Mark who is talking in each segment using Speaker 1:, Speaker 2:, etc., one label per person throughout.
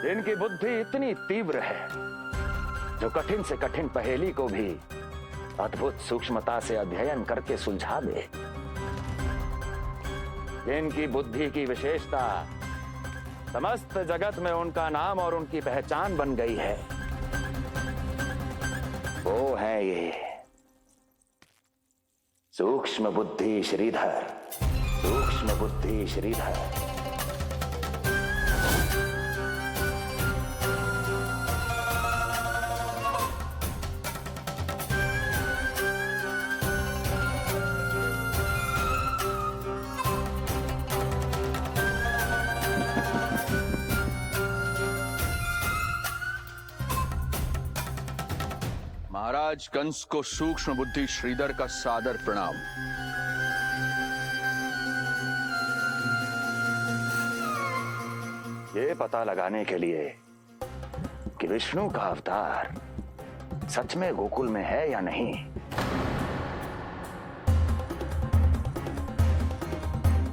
Speaker 1: इनकी बुद्धि इतनी तीव्र है जो कठिन से कठिन पहेली को भी अद्भुत सूक्ष्मता से अध्ययन करके सुलझा दे। इनकी बुद्धि की विशेषता समस्त जगत में उनका नाम और उनकी पहचान बन गई है। वो है ये सूक्ष्म बुद्धि श्रीधर, सूक्ष्म बुद्धि श्रीधर।
Speaker 2: महाराज कंस को सूक्ष्म बुद्धि श्रीधर का सादर प्रणाम।
Speaker 1: ये पता लगाने के लिए कि विष्णु का अवतार सच में गोकुल में है या नहीं,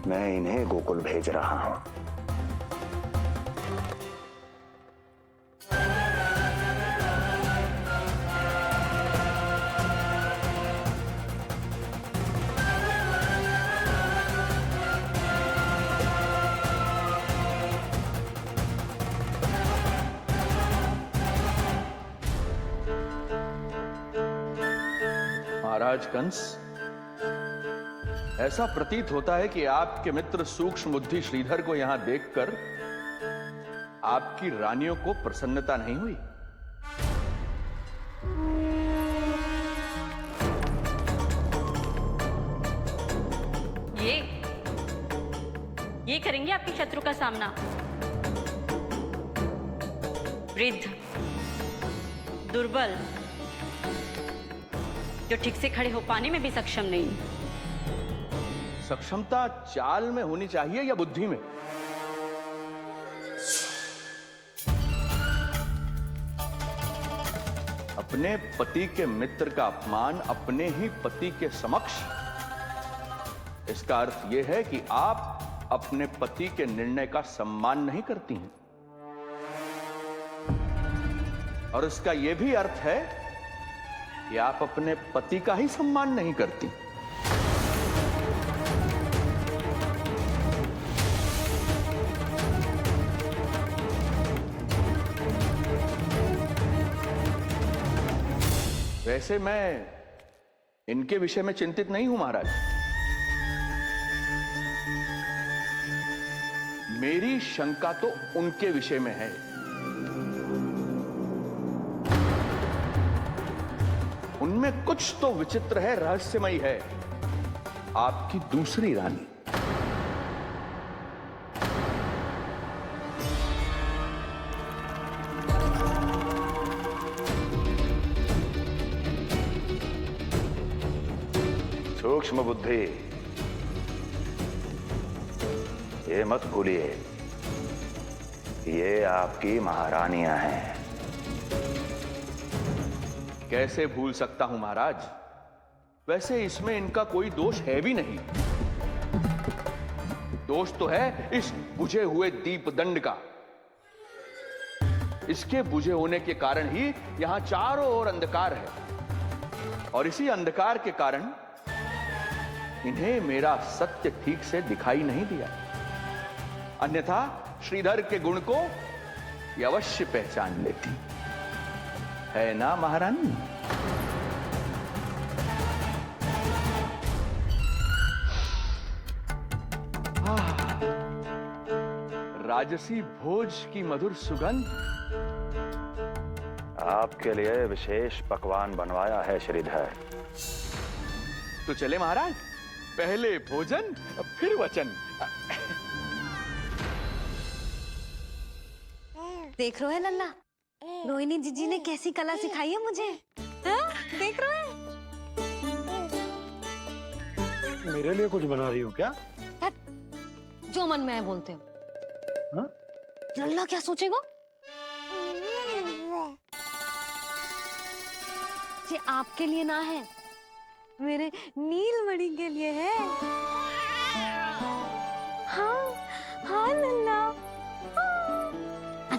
Speaker 1: मैं इन्हें गोकुल भेज रहा हूं।
Speaker 2: महाराज कंस, ऐसा प्रतीत होता है कि आपके मित्र सूक्ष्म बुद्धि श्रीधर को यहां देखकर आपकी रानियों को प्रसन्नता नहीं हुई।
Speaker 3: ये करेंगे आपके शत्रु का सामना। वृद्ध, दुर्बल, जो ठीक से खड़े हो पाने में भी सक्षम नहीं।
Speaker 2: सक्षमता चाल में होनी चाहिए या बुद्धि में? अपने पति के मित्र का अपमान अपने ही पति के समक्ष, इसका अर्थ यह है कि आप अपने पति के निर्णय का सम्मान नहीं करती हैं। और इसका यह भी अर्थ है कि आप अपने पति का ही सम्मान नहीं करती। वैसे मैं इनके विषय में चिंतित नहीं हूं महाराज। मेरी शंका तो उनके विषय में है। उनमें कुछ तो विचित्र है, रहस्यमयी है। आपकी दूसरी रानी।
Speaker 1: सूक्ष्म बुद्धि, ये मत भूलिए, ये आपकी महारानियां हैं।
Speaker 2: कैसे भूल सकता हूं महाराज? वैसे इसमें इनका कोई दोष है भी नहीं। दोष तो है इस बुझे हुए दीपदंड का। इसके बुझे होने के कारण ही यहां चारों ओर अंधकार है, और इसी अंधकार के कारण इन्हें मेरा सत्य ठीक से दिखाई नहीं दिया। अन्यथा श्रीधर के गुण को ये अवश्य पहचान लेती, है ना महारानी? राजसी भोज की मधुर सुगंध।
Speaker 1: आपके लिए विशेष पकवान बनवाया है श्रीधर।
Speaker 2: तो चले महाराज, पहले भोजन फिर वचन।
Speaker 4: देख रहे हो लल्ला, रोहिणी जीजी ने कैसी कला सिखाई है मुझे। हाँ? देख रहे हो?
Speaker 5: मेरे लिए कुछ बना रही हो क्या?
Speaker 4: जो मन में आए बोलते हो।
Speaker 5: हाँ?
Speaker 4: लल्ला क्या सोचेगा? ये आपके लिए ना है, मेरे नीलमणि के लिए है। हाँ हाँ लल्ला, हाँ।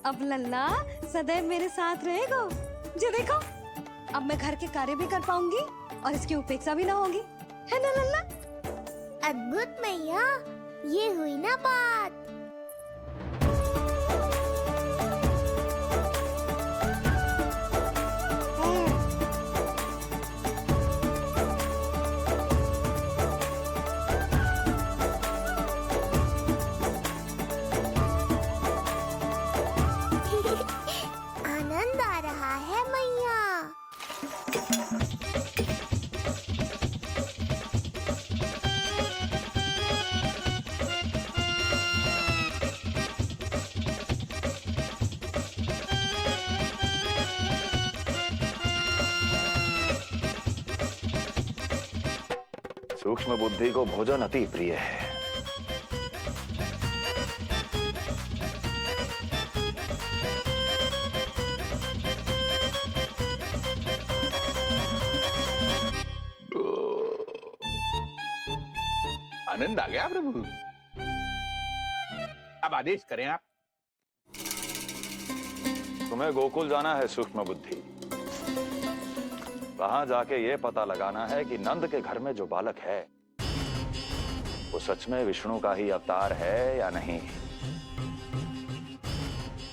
Speaker 4: अब लल्ला सदैव मेरे साथ रहेगा। जो देखो, अब मैं घर के कार्य भी कर पाऊंगी और इसकी उपेक्षा भी ना होगी, है ना लल्ला?
Speaker 6: अद्भुत मैया, ये हुई ना बात। आनंद आ रहा है मैया।
Speaker 1: सूक्ष्म बुद्धि को भोजन अति प्रिय है।
Speaker 2: आनंद आ गया प्रभु। अब आदेश करें आप।
Speaker 1: तुम्हें गोकुल जाना है सूक्ष्म बुद्धि। वहां जाके ये पता लगाना है कि नंद के घर में जो बालक है वो सच में विष्णु का ही अवतार है या नहीं।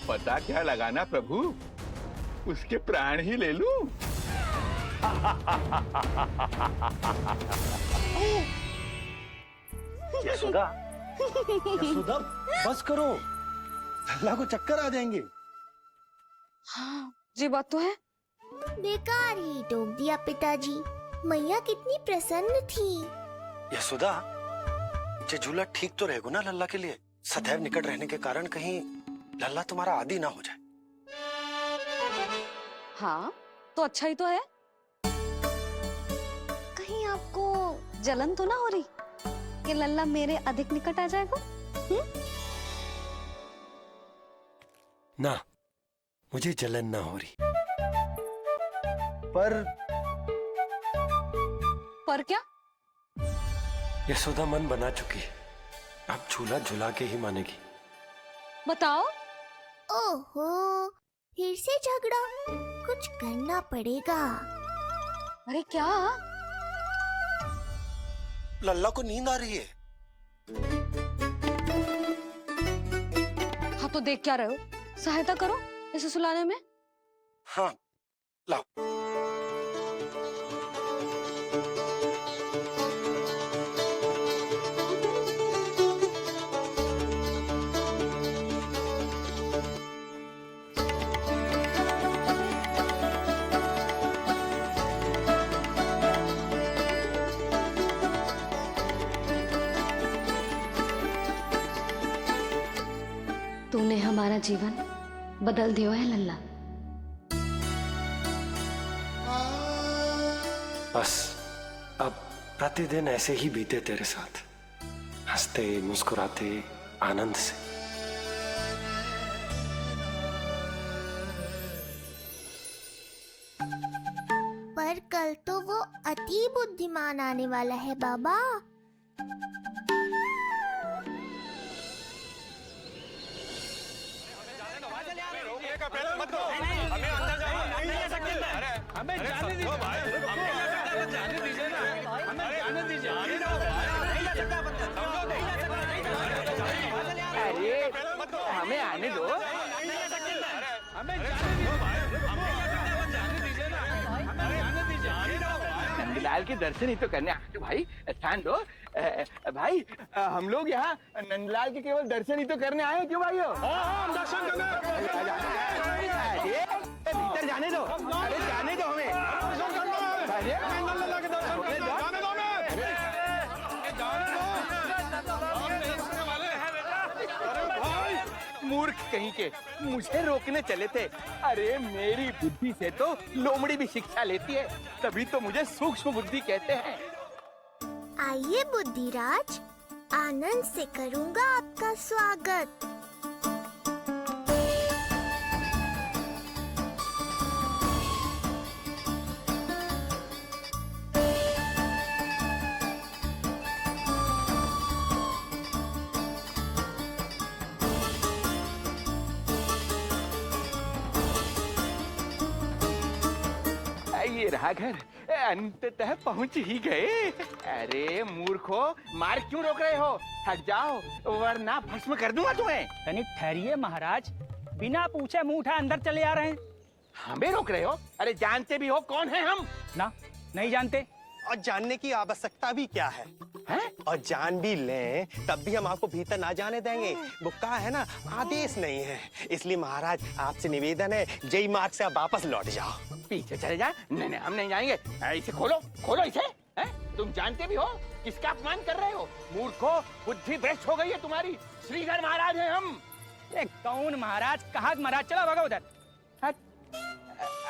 Speaker 2: पता क्या लगाना प्रभु, उसके प्राण ही ले लूं।
Speaker 5: यशोदा, यशोदा, बस करो, लल्ला को चक्कर आ जाएंगे।
Speaker 4: हाँ, ये बात तो है।
Speaker 6: बेकार ही टोक दिया पिताजी। मैया कितनी प्रसन्न थी।
Speaker 5: यशोदा, ये झूला ठीक तो रहेगा ना लल्ला के लिए? सदैव निकट रहने के कारण कहीं लल्ला तुम्हारा आदी ना हो जाए।
Speaker 4: हाँ, तो अच्छा ही तो है। कहीं आपको जलन तो ना हो रही कि लल्ला मेरे अधिक निकट आ जाएगा?
Speaker 5: ना, मुझे जलन ना हो रही।
Speaker 4: पर क्या?
Speaker 5: यशोदा मन बना चुकी है, अब झूला झूला के ही मानेगी।
Speaker 4: बताओ।
Speaker 6: ओहो, फिर से झगड़ा। कुछ करना पड़ेगा।
Speaker 4: अरे क्या?
Speaker 5: लल्ला को नींद आ रही है।
Speaker 4: हाँ, तो देख क्या रहे हो? सहायता करो इसे सुलाने में।
Speaker 5: हाँ, लाओ।
Speaker 4: तूने हमारा जीवन बदल दिया है लल्ला।
Speaker 5: बस अब प्रतिदिन ऐसे ही बीते तेरे साथ, हंसते मुस्कुराते आनंद से।
Speaker 6: पर कल तो वो अति बुद्धिमान आने वाला है बाबा।
Speaker 2: हमें आने दो। नंदलाल के दर्शन ही तो करने आए भाई, स्थान दो। भाई हम लोग यहाँ नंदलाल के केवल दर्शन ही तो करने आए, क्यों भाई? हम दर्शन करने। भीतर जाने दो, अरे जाने दो हमें। मूर्ख कहीं के, मुझे रोकने चले थे। अरे मेरी बुद्धि से तो लोमड़ी भी शिक्षा लेती है, तभी तो मुझे सूक्ष्म बुद्धि कहते हैं।
Speaker 6: आइए बुद्धिराज, आनंद से करूंगा आपका स्वागत।
Speaker 2: रहा घर, अंततः पहुंच ही गए। अरे मूर्खो, मार क्यों रोक रहे हो? हट जाओ वरना भस्म कर दूंगा तुम्हें।
Speaker 7: तनिक ठहरिए महाराज, बिना पूछे मुंह उठा अंदर चले आ रहे हैं।
Speaker 2: हमें रोक रहे हो? अरे जानते भी हो कौन है हम?
Speaker 7: ना, नहीं जानते।
Speaker 5: और जानने की आवश्यकता भी क्या है?
Speaker 2: हैं?
Speaker 5: और जान भी लें तब भी हम आपको भीतर ना जाने देंगे। वो कहा है ना, आदेश नहीं है। इसलिए महाराज आपसे निवेदन है, जय मार्ग से आप वापस लौट जाओ।
Speaker 2: पीछे चले जाए? नहीं हम नहीं जाएंगे। इसे खोलो, खोलो इसे। हैं? तुम जानते भी हो किसका अपमान कर रहे हो? मूर्खो, बुद्धि भ्रष्ट हो गई है तुम्हारी। श्रीधर महाराज हैं हम।
Speaker 7: ये कौन महाराज? कहाँ महाराज? चलो भगो उधर।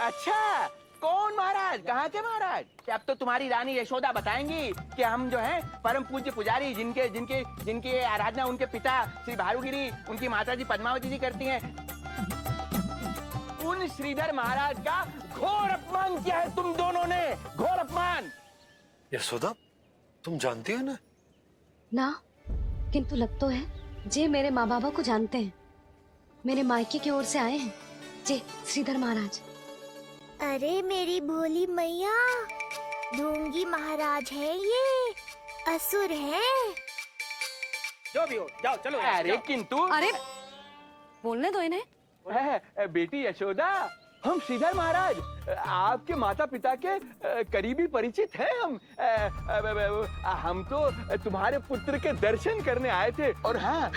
Speaker 2: अच्छा, कौन महाराज? कहाँ के महाराज? अब तो तुम्हारी रानी यशोदा बताएंगी कि हम जो हैं परम पूज्य पुजारी, जिनके जिनके जिनकी आराधना उनके पिता श्री भारुगिरी, उनकी माता जी पद्मावती जी करती हैं। उन श्रीधर महाराज का घोर अपमान किया है तुम दोनों ने, घोर अपमान।
Speaker 5: यशोदा, तुम जानती हो ना?
Speaker 4: ना, किंतु लग तो है जे मेरे माँ बाबा को जानते हैं। मेरे मायके की ओर से आए हैं जे श्रीधर महाराज।
Speaker 6: अरे मेरी भोली मैया, ढोंगी महाराज है ये, असुर है।
Speaker 7: जो भी हो, जाओ चलो।
Speaker 2: अरे किंतु
Speaker 4: अरे बोलने दो इन्हें।
Speaker 2: बेटी यशोदा, हम श्रीधर महाराज आपके माता पिता के करीबी परिचित हैं। हम तो तुम्हारे पुत्र के दर्शन करने आए थे। और हाँ,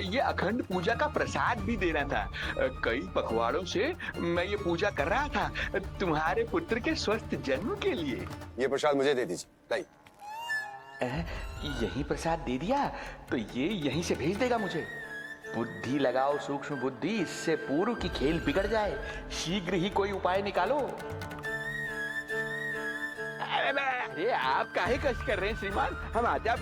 Speaker 2: ये अखंड पूजा का प्रसाद भी देना था। कई पखवाड़ों से मैं ये पूजा कर रहा था तुम्हारे पुत्र के स्वस्थ जन्म के लिए।
Speaker 8: ये प्रसाद मुझे दे दीजिए। लाई।
Speaker 2: यही प्रसाद दे दिया तो ये यहीं से भेज देगा मुझे। बुद्धि लगाओ सूक्ष्म बुद्धि, इससे पूर्व की खेल बिगड़ जाए। शीघ्र ही कोई उपाय निकालो। अरे आप काहे कष्ट कर रहे हैं श्रीमान? हम आते आप।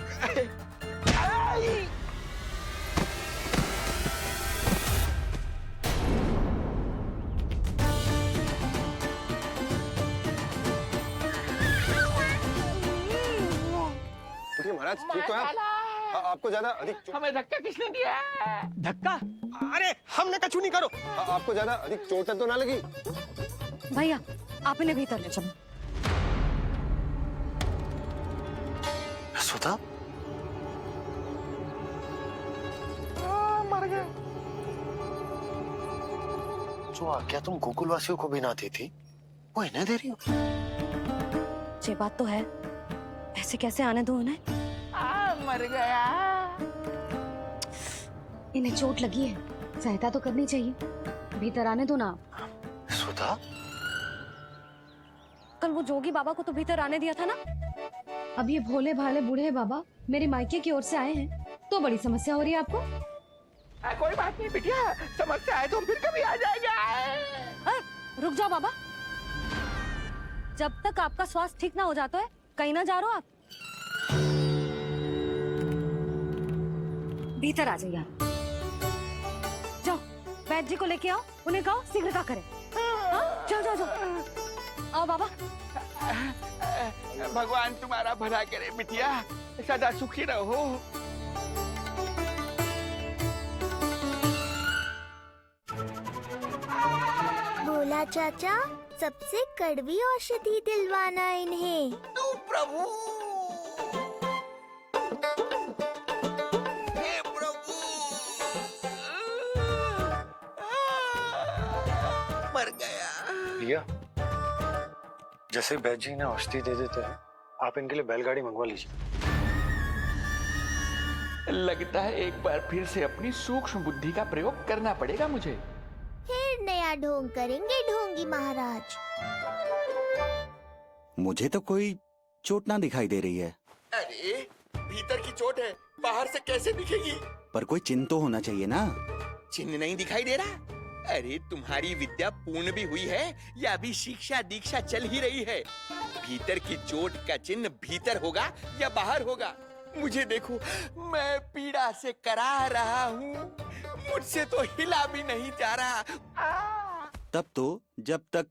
Speaker 8: महाराज ठीक तो है? आपको ज्यादा अधिक
Speaker 2: हमें धक्का किसने दिया?
Speaker 7: धक्का?
Speaker 5: अरे हमने कछु नहीं करो।
Speaker 8: आपको ज्यादा अधिक चोट तो ना लगी?
Speaker 4: भैया आप इन्हें भीतर ले चलो।
Speaker 5: यशोदा,
Speaker 2: मर गए।
Speaker 5: जो आज्ञा तुम गोकुल वासियों को भी ना दी थी, वो इन्हें दे रही हो?
Speaker 4: ये बात तो है, ऐसे कैसे आने दो उन्हें?
Speaker 2: मर गया।
Speaker 4: इन्हें चोट लगी है, सहायता तो करनी चाहिए। भीतर आने दो ना।
Speaker 5: यशोदा,
Speaker 4: कल वो जोगी बाबा को तो भीतर आने दिया था ना। अब ये भोले भाले बूढ़े बाबा मेरे मायके की ओर से आए हैं, तो बड़ी समस्या हो रही है आपको।
Speaker 2: कोई बात नहीं बिटिया, समस्या है तो फिर कभी आ जाएगा।
Speaker 4: रुक जाओ बाबा, जब तक आपका स्वास्थ्य ठीक ना हो जाता है कहीं ना जा रहे हो आप। भीतर आ जाइए। जाओ वैद्य जी को लेके आओ, उन्हें कहो शीघ्रता करें। हाँ? जाओ जाओ जाओ। आओ बाबा।
Speaker 2: भगवान तुम्हारा भला करे बिटिया, सदा सुखी रहो।
Speaker 6: बोला चाचा, सबसे कड़वी औषधि दिलवाना इन्हें।
Speaker 2: तू प्रभु, हे प्रभु, मर गया।
Speaker 5: भैया, जैसे वैद्य जी ने औषधि दे देते हैं, आप इनके लिए बैलगाड़ी मंगवा लीजिए।
Speaker 2: लगता है एक बार फिर से अपनी सूक्ष्म बुद्धि का प्रयोग करना पड़ेगा मुझे।
Speaker 6: फिर नया ढोंग करेंगे ढोंगी महाराज।
Speaker 9: मुझे तो कोई चोट ना दिखाई दे रही है।
Speaker 2: अरे भीतर की चोट है, बाहर से कैसे दिखेगी?
Speaker 9: पर कोई चिन्ह तो होना चाहिए ना।
Speaker 2: चिन्ह नहीं दिखाई दे रहा? अरे तुम्हारी विद्या पूर्ण भी हुई है या अभी शिक्षा दीक्षा चल ही रही है? भीतर की चोट का चिन्ह भीतर होगा या बाहर होगा? मुझे देखो, मैं पीड़ा से करा रहा हूँ, मुझसे तो हिला भी नहीं जा रहा।
Speaker 9: तब तो जब तक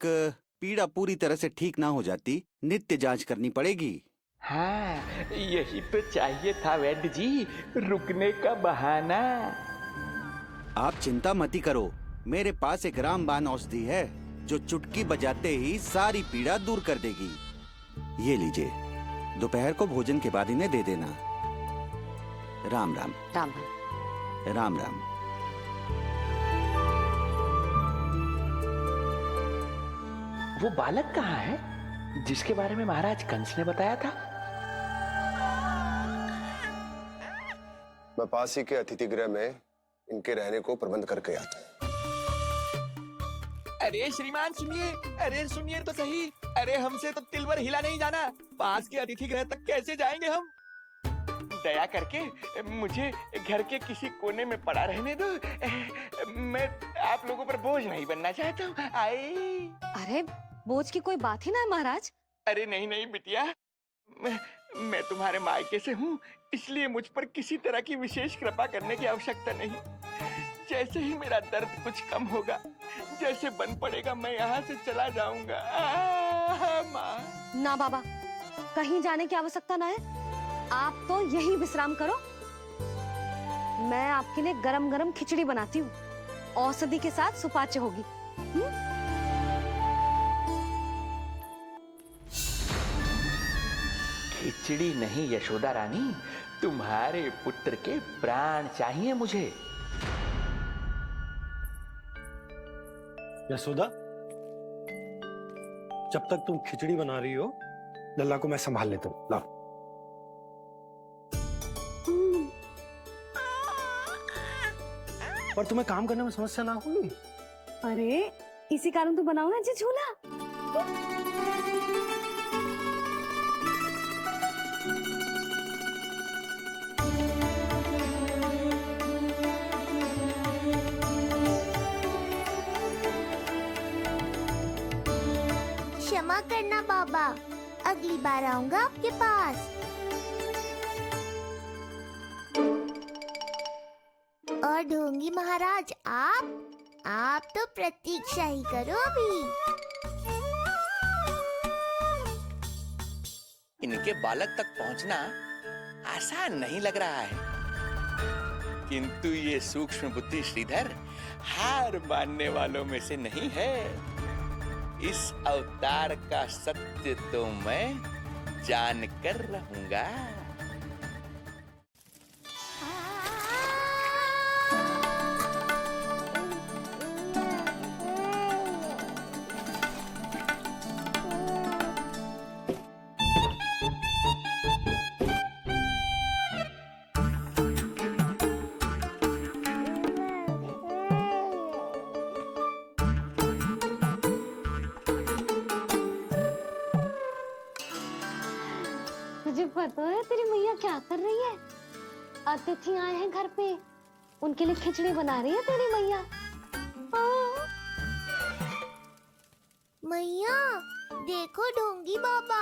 Speaker 9: पीड़ा पूरी तरह से ठीक ना हो जाती, नित्य जांच करनी पड़ेगी।
Speaker 2: हाँ, यही तो चाहिए था वैद्य जी, रुकने का बहाना।
Speaker 9: आप चिंता मती करो, मेरे पास एक रामबाण औषधि है, जो चुटकी बजाते ही सारी पीड़ा दूर कर देगी। ये लीजिए, दोपहर को भोजन के बाद इन्हें दे देना। राम राम।
Speaker 4: राम
Speaker 9: राम राम।
Speaker 2: वो बालक कहाँ है जिसके बारे में महाराज कंस ने बताया था?
Speaker 8: मैं पास ही के अतिथि गृह में इनके रहने को प्रबंध करके आता हूँ।
Speaker 10: अरे श्रीमान सुनिए, अरे सुनिए तो सही, अरे हमसे तो तिल भर हिला नहीं जाना, पास के अतिथि गृह तक कैसे जाएंगे हम? दया करके मुझे घर के किसी कोने में पड़ा रहने दो, मैं आप लोगों पर बोझ नहीं बनना चाहता हूँ। आई।
Speaker 4: अरे बोझ की कोई बात ही ना है महाराज।
Speaker 10: अरे नहीं नहीं बिटिया, मैं तुम्हारे मायके से हूँ, इसलिए मुझ पर किसी तरह की विशेष कृपा करने की आवश्यकता नहीं। जैसे ही मेरा दर्द कुछ कम होगा, जैसे बन पड़ेगा, मैं यहाँ से चला जाऊंगा। माँ।
Speaker 4: ना बाबा, कहीं जाने की आवश्यकता ना है, आप तो यही विश्राम करो। मैं आपके लिए गरम गरम खिचड़ी बनाती हूँ, औषधि के साथ सुपाच्य होगी।
Speaker 2: खिचड़ी नहीं यशोदा रानी, तुम्हारे पुत्र के प्राण चाहिए मुझे।
Speaker 5: यशोदा, जब तक तुम खिचड़ी बना रही हो, लल्ला को मैं संभाल लेता हूँ। लाओ। पर तुम्हें काम करने में समस्या ना होगी?
Speaker 4: अरे इसी कारण तो बनाओ ना जी झूला।
Speaker 6: क्षमा करना बाबा, अगली बार आऊंगा आपके पास। और ढोंगी महाराज, आप तो प्रतीक्षा ही करो अभी।
Speaker 10: इनके बालक तक पहुंचना आसान नहीं लग रहा है, किंतु ये सूक्ष्म बुद्धि श्रीधर हार मानने वालों में से नहीं है। इस अवतार का सत्य तो मैं जानकर रहूंगा।
Speaker 4: तुझे पता है तेरी मैया क्या कर रही है? अतिथि आए हैं घर पे, उनके लिए खिचड़ी बना रही है तेरी मैया।
Speaker 6: मैया देखो ढोंगी बाबा।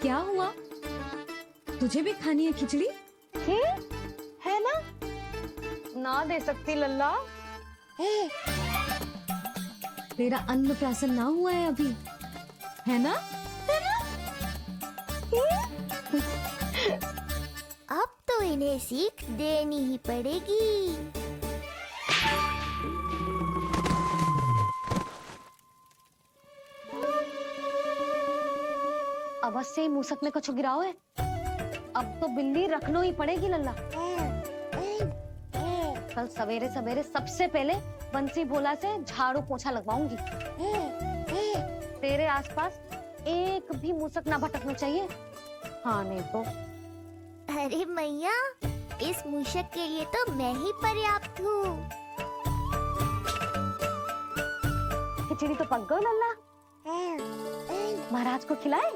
Speaker 4: क्या हुआ? तुझे भी खानी है खिचड़ी? है ना? ना दे सकती लल्ला। तेरा अन्नप्राशन ना हुआ है अभी, है ना?
Speaker 6: अब तो इन्हें सीख देनी ही पड़ेगी।
Speaker 4: अवश्य ही मूसक में कुछ गिराओ है। अब तो बिल्ली रखना ही पड़ेगी लल्ला। कल सवेरे सवेरे सबसे पहले बंसी भोला से झाड़ू पोछा लगवाऊंगी। तेरे आसपास एक भी मूसक ना भटकना चाहिए। हाँ नहीं तो।
Speaker 6: अरे मैया, इस मूषक के लिए तो मैं ही पर्याप्त हूँ।
Speaker 4: खिचड़ी तो पक गई लल्ला, महाराज को खिलाए?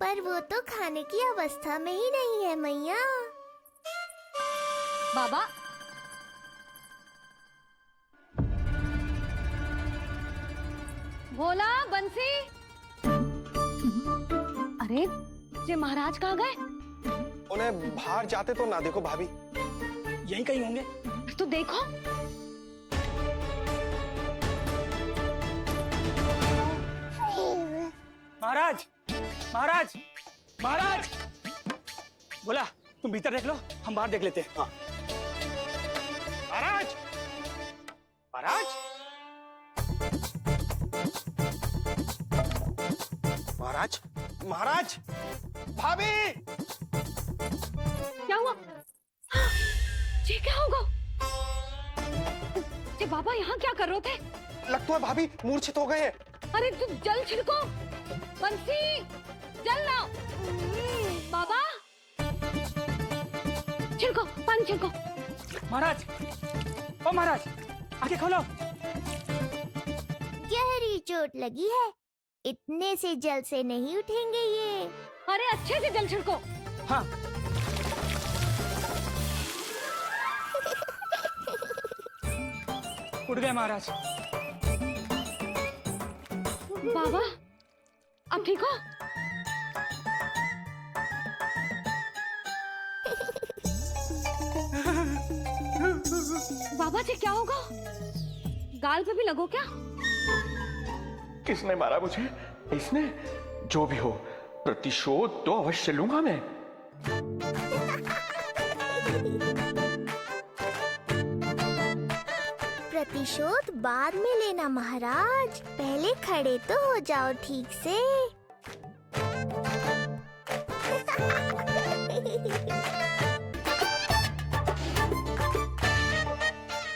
Speaker 6: पर वो तो खाने की अवस्था में ही नहीं है मैया।
Speaker 4: बाबा, भोला, बंसी। अरे ये महाराज कहाँ गए?
Speaker 5: उन्हें बाहर जाते तो ना देखो भाभी।
Speaker 7: यहीं कहीं होंगे।
Speaker 4: तो देखो।
Speaker 7: महाराज, महाराज, महाराज। बोला तुम भीतर देख लो, हम बाहर देख लेते हैं। हाँ। महाराज,
Speaker 5: महाराज महाराज महाराज भाभी
Speaker 4: क्या हुआ? ये क्या होगा? ये बाबा यहाँ क्या कर रहे थे?
Speaker 5: लगता है भाभी मूर्छित हो गए हैं।
Speaker 4: अरे तू जल छिड़को, बंसी जल लाओ। बाबा छिड़को, पानी छिड़को।
Speaker 7: महाराज, ओ महाराज, आंखें खोलो।
Speaker 6: गहरी चोट लगी है, इतने से जल से नहीं उठेंगे ये।
Speaker 4: अरे अच्छे से जल छिड़को।
Speaker 7: हाँ। उठ गए महाराज।
Speaker 4: बाबा अब ठीक हो? बाबा जी क्या होगा? गाल पे भी लगो क्या?
Speaker 2: किसने मारा मुझे? इसने? जो भी हो, प्रतिशोध तो अवश्य लूंगा मैं।
Speaker 6: प्रतिशोध बाद में लेना महाराज, पहले खड़े तो हो जाओ ठीक से।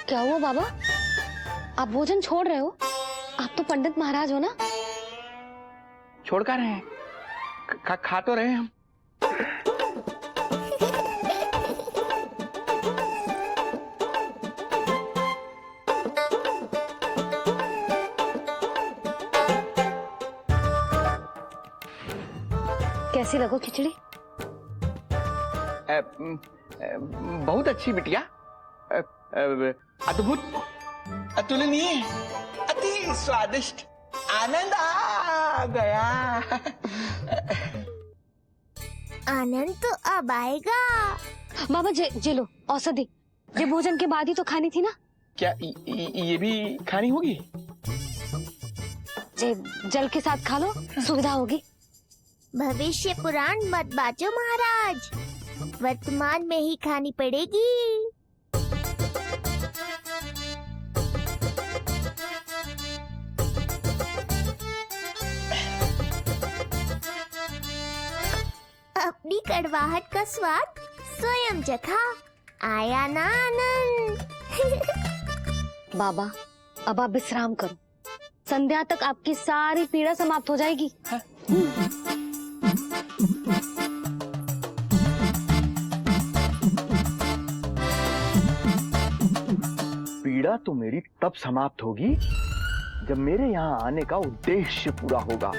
Speaker 4: क्या हुआ बाबा? आप भोजन छोड़ रहे हो? आप तो पंडित महाराज हो ना?
Speaker 2: छोड़ कर रहे हैं, खा तो रहे हैं हम।
Speaker 4: कैसी लगो खिचड़ी?
Speaker 2: बहुत अच्छी बिटिया, अद्भुत, अतुलनीय, अति स्वादिष्ट, आनंद आ गया।
Speaker 6: आनंद तो अब आएगा।
Speaker 4: बाबा जे लो औषधि, ये भोजन के बाद ही तो खानी थी ना?
Speaker 2: क्या ये भी खानी होगी?
Speaker 4: जे जल के साथ खा लो, सुविधा होगी।
Speaker 6: भविष्य पुराण मत बाजो महाराज, वर्तमान में ही खानी पड़ेगी। अपनी कड़वाहट का स्वाद स्वयं चखा, आया ना आनंद।
Speaker 4: बाबा अब आप विश्राम करो, संध्या तक आपकी सारी पीड़ा समाप्त हो जाएगी।
Speaker 2: पीड़ा तो मेरी तब समाप्त होगी जब मेरे यहाँ आने का उद्देश्य पूरा होगा,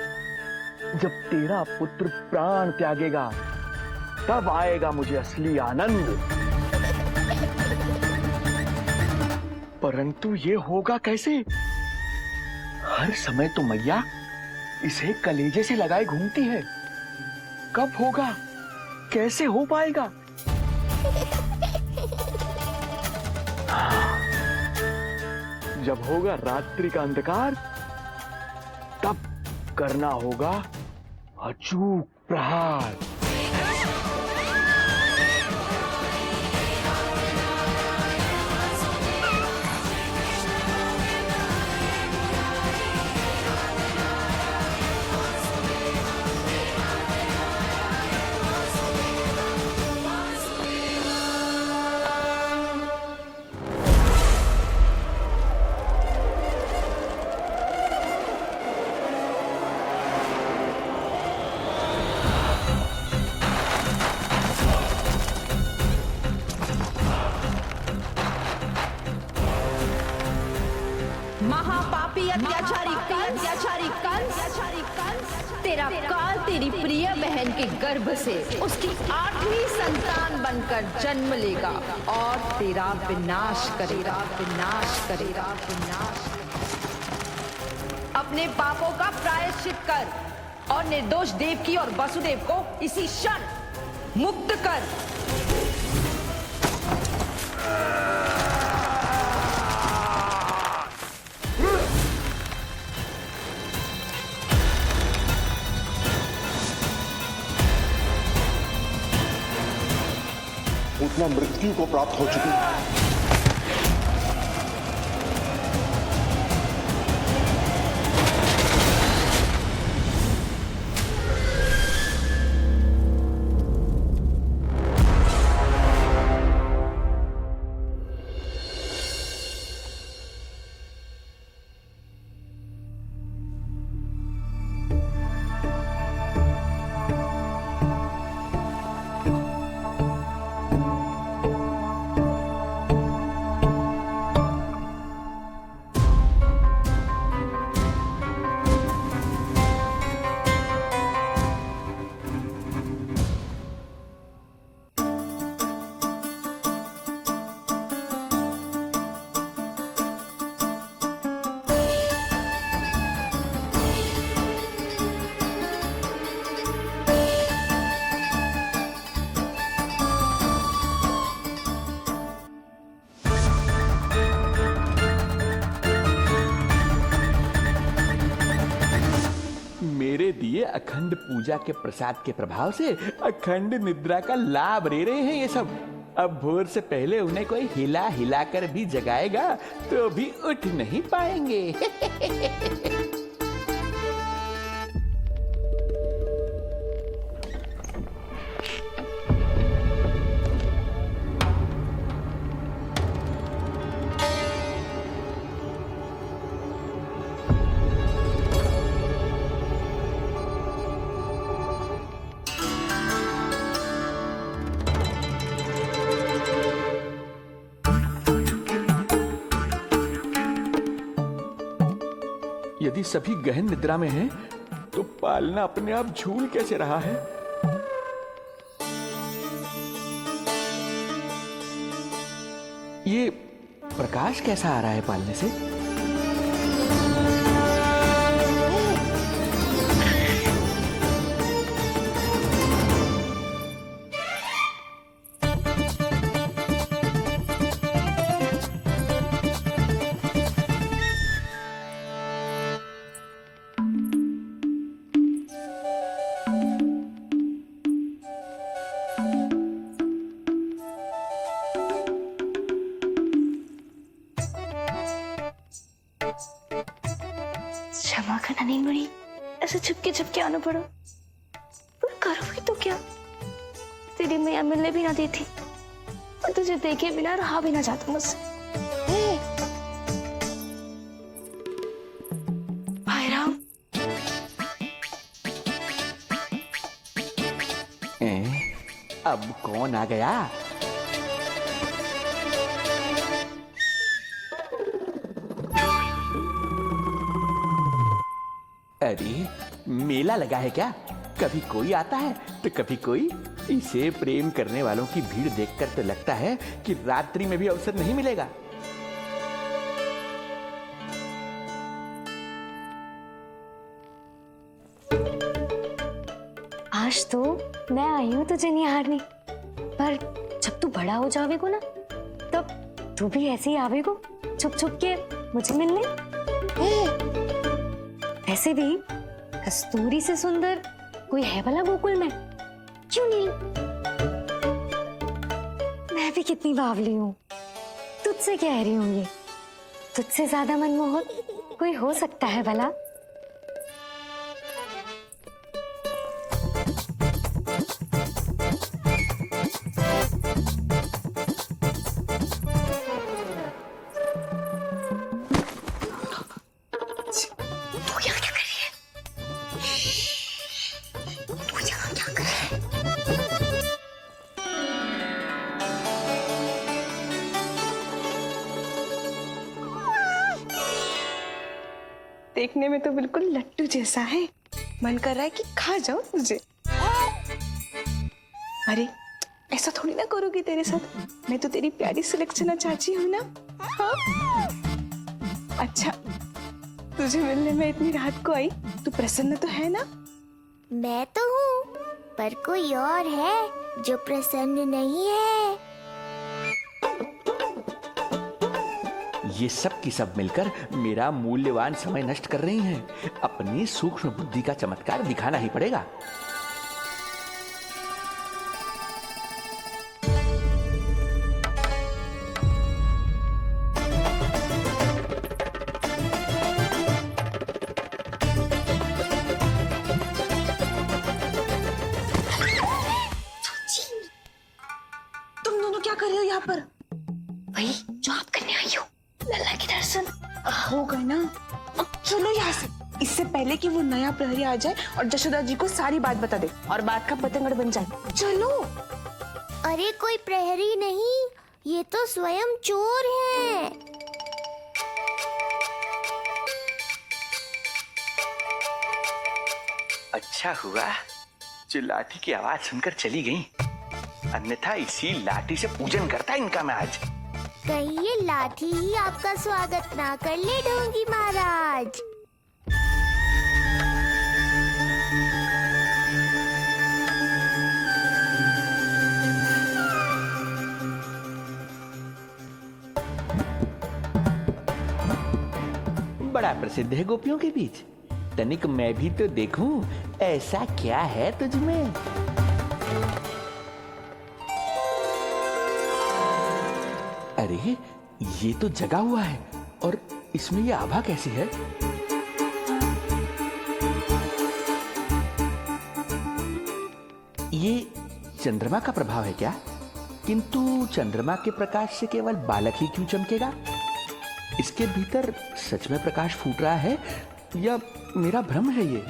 Speaker 2: जब तेरा पुत्र प्राण त्यागेगा, तब आएगा मुझे असली आनंद। परंतु ये होगा कैसे? हर समय तो मैया इसे कलेजे से लगाए घूमती है। कब होगा? कैसे हो पाएगा? जब होगा रात्रि का अंधकार, तब करना होगा अचूक प्रहार।
Speaker 3: महापापी अत्याचारी कंस, तेरा काल तेरी प्रिय बहन के गर्भ से उसकी 8वीं संतान बनकर जन्म लेगा और तेरा विनाश करेगा। अपने पापों का प्रायश्चित कर और निर्दोष देवकी और वसुदेव को इसी क्षण मुक्त कर।
Speaker 8: उतना मृत्यु को प्राप्त हो चुकी है।
Speaker 2: अखंड पूजा के प्रसाद के प्रभाव से अखंड निद्रा का लाभ ले रहे हैं ये सब। अब भोर से पहले उन्हें कोई हिला हिलाकर भी जगाएगा तो भी उठ नहीं पाएंगे। यदि सभी गहन निद्रा में हैं, तो पालना अपने आप झूल कैसे रहा है? ये प्रकाश कैसा आ रहा है पालने से?
Speaker 4: क्षमा करना नहीं मुड़ी, ऐसे छुपके आना पड़ा। पर करोगी तो क्या? तेरी मैया मिलने भी ना देती और तुझे देखे बिना रहा भी ना जाता मुझसे। भाई राम,
Speaker 2: अब कौन आ गया? अरे मेला लगा है क्या? कभी कोई आता है तो कभी कोई। इसे प्रेम करने वालों की भीड़ देखकर तो लगता है कि रात्रि में भी अवसर नहीं मिलेगा।
Speaker 4: आज तो मैं आई हूँ तुझे निहारने, पर जब तू बड़ा हो जावेगो ना, तब तू भी ऐसे ही आवेगो छुप छुप के मुझे मिलने। ऐसे भी कस्तूरी से सुंदर कोई है भला गोकुल में? क्यों नहीं? मैं भी कितनी बावली हूँ, तुझसे कह रही हूँ। ये तुझसे ज्यादा मनमोहक कोई हो सकता है भला?
Speaker 11: देखने में तो बिल्कुल लट्टू जैसा है, मन कर रहा है कि खा जाऊं तुझे। अरे ऐसा थोड़ी ना करोगी तेरे साथ, मैं तो तेरी प्यारी सुलक्षणा चाची हूँ ना। हाँ? अच्छा, तुझे मिलने में इतनी रात को आई, तू प्रसन्न तो है ना?
Speaker 6: मैं तो हूँ, पर कोई और है जो प्रसन्न नहीं है।
Speaker 2: ये सब की सब मिलकर मेरा मूल्यवान समय नष्ट कर रही हैं। अपनी सूक्ष्म बुद्धि का चमत्कार दिखाना ही पड़ेगा।
Speaker 11: तुम दोनों क्या कर रहे हो यहाँ पर?
Speaker 4: वही जो आप करने आई हो, लल्ला के दर्शन।
Speaker 11: हो गए ना, अब चलो यहाँ से, इससे पहले कि वो नया प्रहरी आ जाए और जशोदा जी को सारी बात बता दे और बात का पतंगड़ बन जाए। चलो।
Speaker 6: अरे कोई प्रहरी नहीं, ये तो स्वयं चोर है।
Speaker 10: अच्छा हुआ जो लाठी की आवाज सुनकर चली गई, अन्यथा इसी लाठी से पूजन करता इनका मैं आज।
Speaker 6: कहीं ये लाठी ही आपका स्वागत ना कर ले ढोंगी महाराज।
Speaker 2: बड़ा प्रसिद्ध है गोपियों के बीच। तनिक मैं भी तो देखूं
Speaker 10: ऐसा क्या है तुझमें? अरे ये तो जगा हुआ है और इसमें ये आभा कैसी है? ये चंद्रमा का प्रभाव है क्या? किंतु चंद्रमा के प्रकाश से केवल बालक ही क्यों चमकेगा? इसके भीतर सच में प्रकाश फूट रहा है या मेरा भ्रम है ये?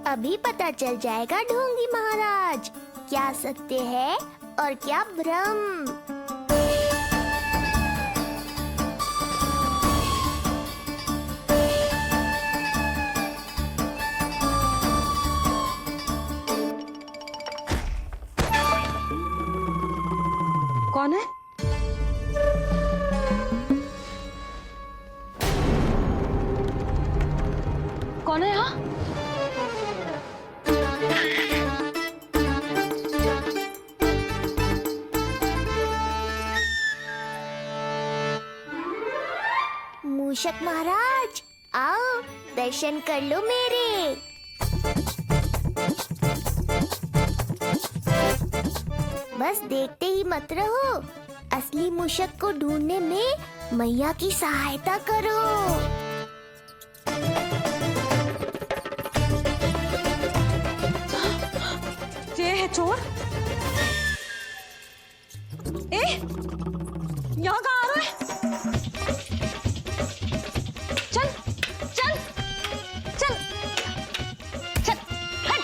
Speaker 6: अभी पता चल जाएगा ढोंगी महाराज, क्या सत्य है और क्या भ्रम।
Speaker 4: कौन है? कौन है यहाँ?
Speaker 6: मूषक महाराज, आओ दर्शन कर लो मेरे। बस देखते ही मत रहो, असली मूषक को ढूंढने में मैया की सहायता करो।
Speaker 4: ये है चोर। यहाँ कहाँ आ रहा है? चल चल चल चल, हट।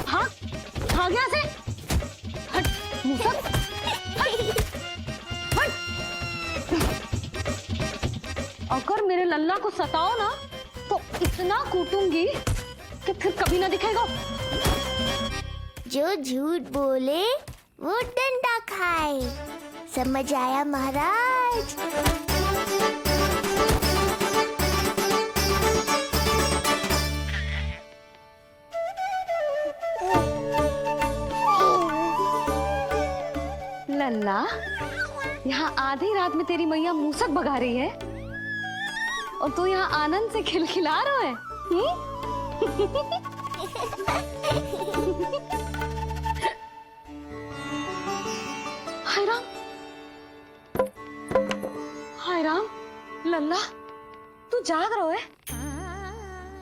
Speaker 4: हाँ भाग यहाँ से, हट मूसक, हट हट। अगर मेरे लल्ला को सताओ ना तो इतना कूटूंगी कि फिर कभी ना दिखेगा।
Speaker 6: जो झूठ बोले वो डंडा खाए, समझ आया महाराज?
Speaker 4: लल्ला, यहाँ आधी रात में तेरी मैया मूसक भगा रही है और तू यहाँ आनंद से खिलखिला रहा है। हाय राम, हाय राम। लल्ला, तू जाग रहा है?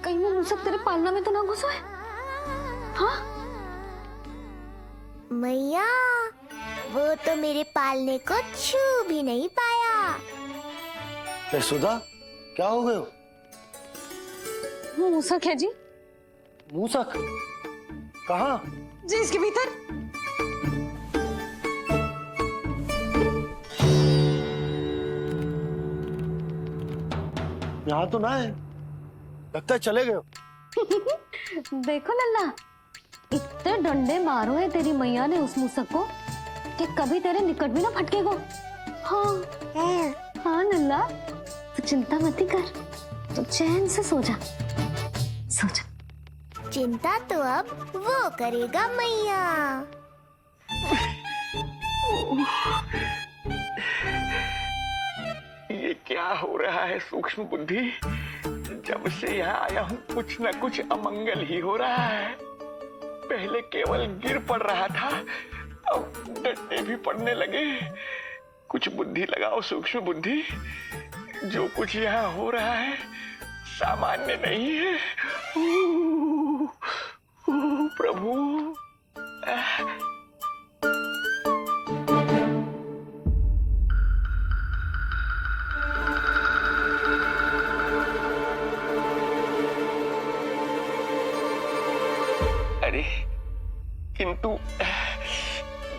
Speaker 4: कहीं वो मूसक तेरे पालना में तो ना घुसो है? हाँ
Speaker 6: मैया, वो तो मेरे पालने को छू भी नहीं पाया।
Speaker 5: सुधा, क्या हो गए?
Speaker 4: वो मूसक है जी।
Speaker 5: मूसक? कहाँ?
Speaker 4: जी इसके भीतर।
Speaker 5: यहाँ तो ना है, लगता है चले गए।
Speaker 4: देखो लल्ला, इतने डंडे मारो है तेरी मैया ने उस मूसक को कि कभी तेरे निकट भी ना फटकेगा। हाँ हाँ लल्ला, तू चिंता मत कर, तू चैन से सो जा, सो जा।
Speaker 6: चिंता तो अब वो करेगा मैया।
Speaker 10: ये क्या हो रहा है सूक्ष्म बुद्धि? जब से यहाँ आया हूँ कुछ न कुछ अमंगल ही हो रहा है। पहले केवल गिर पड़ रहा था, अब डंडे भी पड़ने लगे। कुछ बुद्धि लगाओ सूक्ष्म बुद्धि, जो कुछ यहाँ हो रहा है सामान्य नहीं है। प्रभु, अरे किंतु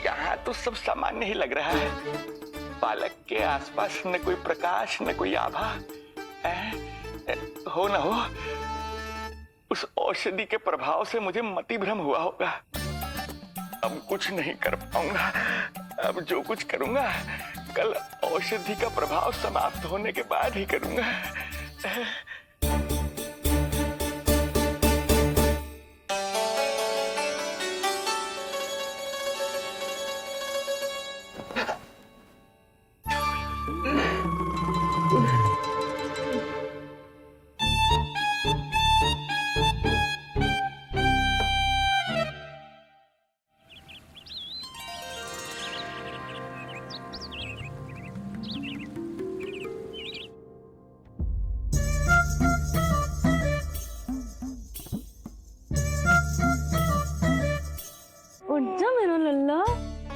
Speaker 10: यहाँ तो सब सामान्य ही लग रहा है। बालक के आसपास न कोई प्रकाश न कोई आभा। हो न हो उस औषधि के प्रभाव से मुझे मति भ्रम हुआ होगा। अब कुछ नहीं कर पाऊंगा। अब जो कुछ करूंगा कल औषधि का प्रभाव समाप्त होने के बाद ही करूंगा।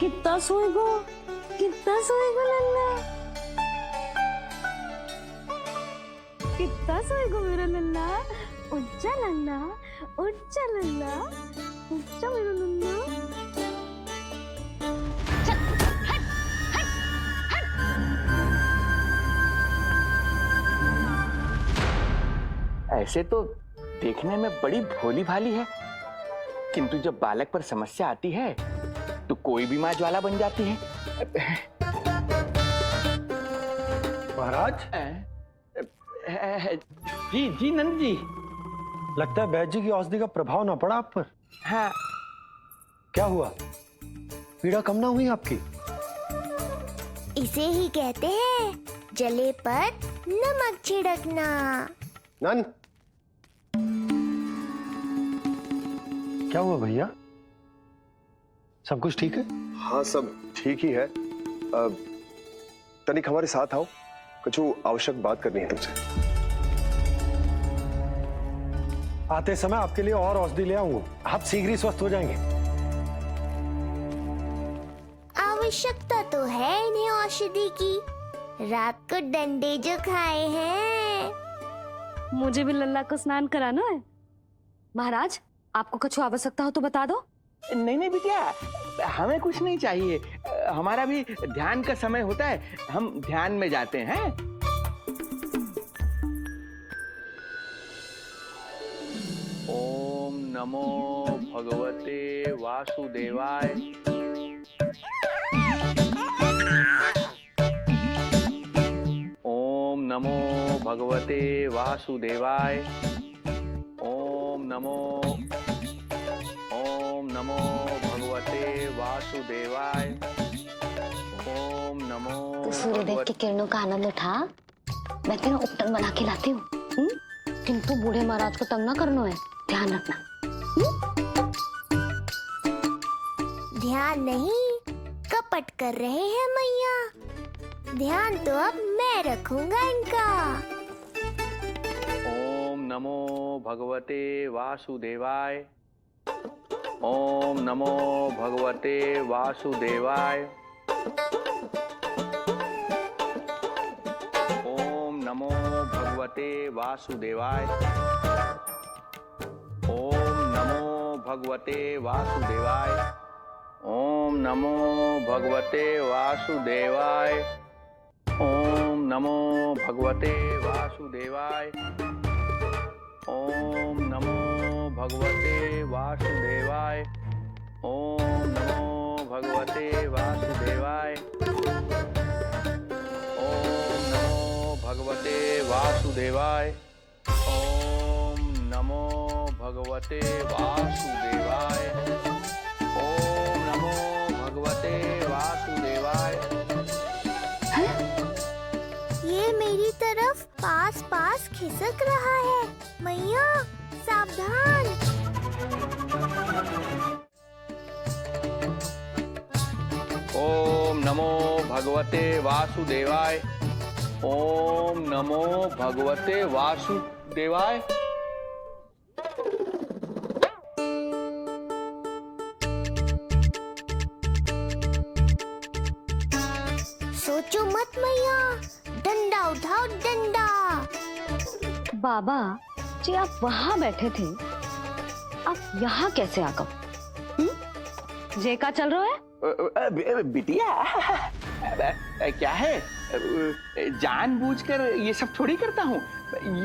Speaker 4: कितना सोएगो लल्ला, कितना सोएगो मेरा लल्ला, उच्चा लल्ला, उच्चा लल्ला, उच्चा मेरा लल्ला।
Speaker 2: ऐसे तो देखने में बड़ी भोली भाली है, किंतु जब बालक पर समस्या आती है तो कोई भी माँ ज्वाला बन जाती है।
Speaker 12: महाराज।
Speaker 2: जी जी नंद जी।
Speaker 12: लगता है वैद्य जी की औषधि का प्रभाव ना पड़ा आप पर।
Speaker 2: हाँ।
Speaker 12: क्या हुआ, पीड़ा कम ना हुई आपकी?
Speaker 6: इसे ही कहते हैं जले पर नमक छिड़कना।
Speaker 8: नन,
Speaker 12: क्या हुआ भैया, सब कुछ ठीक है?
Speaker 8: हाँ सब ठीक ही है। तनिक हमारे साथ आओ, कुछ आवश्यक बात करनी है तुमसे।
Speaker 12: आते समय आपके लिए और औषधि ले आऊंगा, आप शीघ्र ही स्वस्थ हो जाएंगे।
Speaker 6: आवश्यकता तो है इन्हें औषधि की, रात को डंडे जो खाए हैं।
Speaker 4: मुझे भी लल्ला को स्नान कराना है। महाराज, आपको कुछ आवश्यकता हो तो बता दो।
Speaker 2: नहीं नहीं बिटिया, हमें कुछ नहीं चाहिए, हमारा भी ध्यान का समय होता है, हम ध्यान में जाते हैं। ओम नमो भगवते वासुदेवाय। ओम नमो भगवते वासुदेवाय। ओम नमो भगवते वासुदेवाय। ओम नमो।
Speaker 4: तो सूर्यदेव की किरणों का आनंद उठा, मैं तेरा उपटन बना के लाती हूँ। किंतु बूढ़े महाराज को तंग ना करना है, ध्यान रखना।
Speaker 6: ध्यान नहीं, कपट कर रहे हैं मैया। ध्यान तो अब मैं रखूंगा इनका।
Speaker 2: ओम नमो भगवते वासुदेवाय। ओम नमो भगवते वासुदेवाय। ओम नमो भगवते वासुदेवाय। ओम नमो भगवते वासुदेवाय। ओम नमो भगवते वासुदेवाय। ओम नमो भगवते वासुदेवाय। ओम नमो भगवते वासुदेवाय। ओम नमो भगवते वासुदेवाय। ओम नमो भगवते वासुदेवाय। ओम नमो भगवते वासुदेवाय। ओम नमो भगवते वासुदेवाय।
Speaker 6: ये मेरी तरफ पास पास खिसक रहा है, मैया सावधान।
Speaker 2: ओम नमो भगवते वासुदेवाय। ओम नमो भगवते वासुदेवाय।
Speaker 6: सोचो मत मैया, डंडा उठाओ डंडा।
Speaker 4: बाबा जी, आप वहाँ बैठे थे, आप यहाँ कैसे आ गए? जे का चल रहा है?
Speaker 2: बिटिया, क्या है, जानबूझकर ये सब थोड़ी करता हूँ,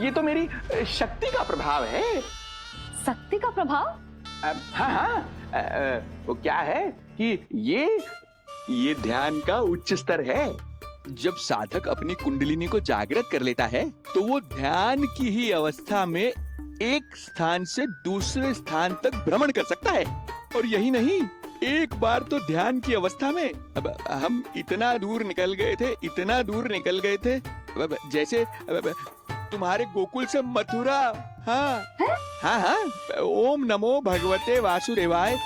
Speaker 2: ये तो मेरी शक्ति का प्रभाव है।
Speaker 4: शक्ति का प्रभाव?
Speaker 2: हाँ हाँ, वो क्या है कि ये ध्यान का उच्च स्तर है। जब साधक अपनी कुंडलिनी को जागृत कर लेता है तो वो ध्यान की ही अवस्था में एक स्थान से दूसरे स्थान तक भ्रमण कर सकता है। और यही नहीं, एक बार तो ध्यान की अवस्था में अब हम इतना दूर निकल गए थे, जैसे तुम्हारे गोकुल से मथुरा। हाँ हाँ हाँ। ओम नमो भगवते वासुदेवाय।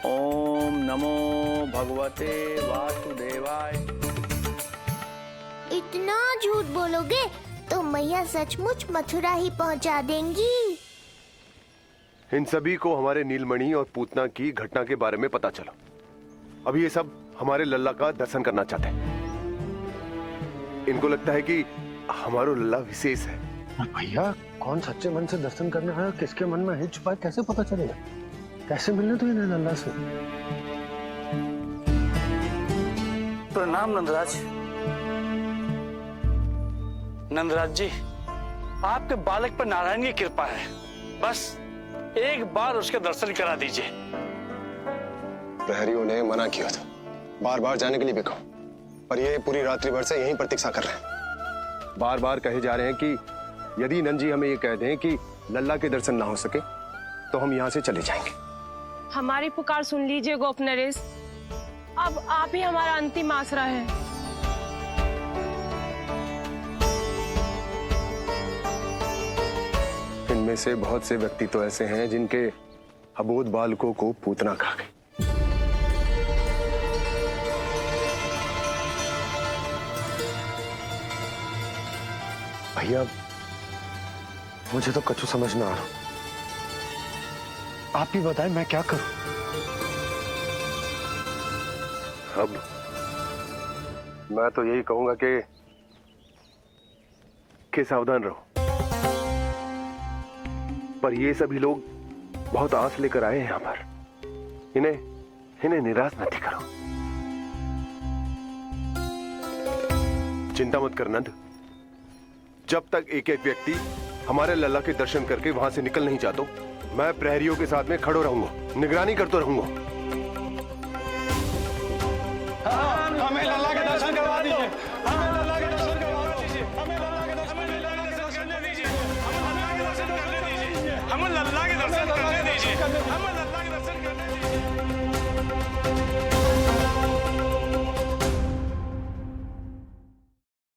Speaker 2: ओम नमो भगवते वासुदेवाय।
Speaker 6: इतना झूठ बोलोगे तो मैया सचमुच मथुरा ही पहुंचा देंगी।
Speaker 8: इन सभी को हमारे नीलमणि और पूतना की घटना के बारे में पता चला। अभी ये सब हमारे लल्ला का दर्शन करना चाहते हैं। इनको लगता है कि हमारा लल्ला विशेष है।
Speaker 12: भैया कौन सच्चे मन से दर्शन करने आया, किसके मन में है छुपा, कैसे पता चलेगा? कैसे मिलने तो इन्हें लल्ला से?
Speaker 13: प्रणाम नंदराज। नंदराज जी, आपके बालक पर नारायण की कृपा है, बस एक बार उसके दर्शन करा दीजिए।
Speaker 8: प्रहरियों ने मना किया था, बार बार जाने के लिए भी कहा, पर ये पूरी रात्रि भर से यहीं प्रतीक्षा कर रहे हैं। बार बार कहे जा रहे हैं कि यदि नंद हमें ये कह दें कि लल्ला के दर्शन ना हो सके तो हम यहाँ से चले जाएंगे।
Speaker 14: हमारी पुकार सुन लीजिए गोप नरेश, अब आप ही हमारा अंतिम आसरा है।
Speaker 8: इनमें से बहुत से व्यक्ति तो ऐसे हैं जिनके अबोध बालकों को पूतना खा गई।
Speaker 12: भैया मुझे तो कछु समझ ना आ रहा, आप ही बताएं मैं क्या करूं?
Speaker 8: अब मैं तो यही कहूंगा कि सावधान रहो, पर ये सभी लोग बहुत आस लेकर आए हैं यहाँ पर, इन्हें निराश मत करो। चिंता मत कर नंद, जब तक एक एक व्यक्ति हमारे लल्ला के दर्शन करके वहां से निकल नहीं जाता, मैं प्रहरियों के साथ में खड़ो रहूंगा, निगरानी करता रहूंगा।
Speaker 13: हमें लल्ला के दर्शन करवा दीजिए, हमें लल्ला के दर्शन करवा दीजिए, हमें लल्ला के दर्शन करने दीजिए, हमें लल्ला के दर्शन करने दीजिए, हमें लल्ला के दर्शन करने दीजिए, हमें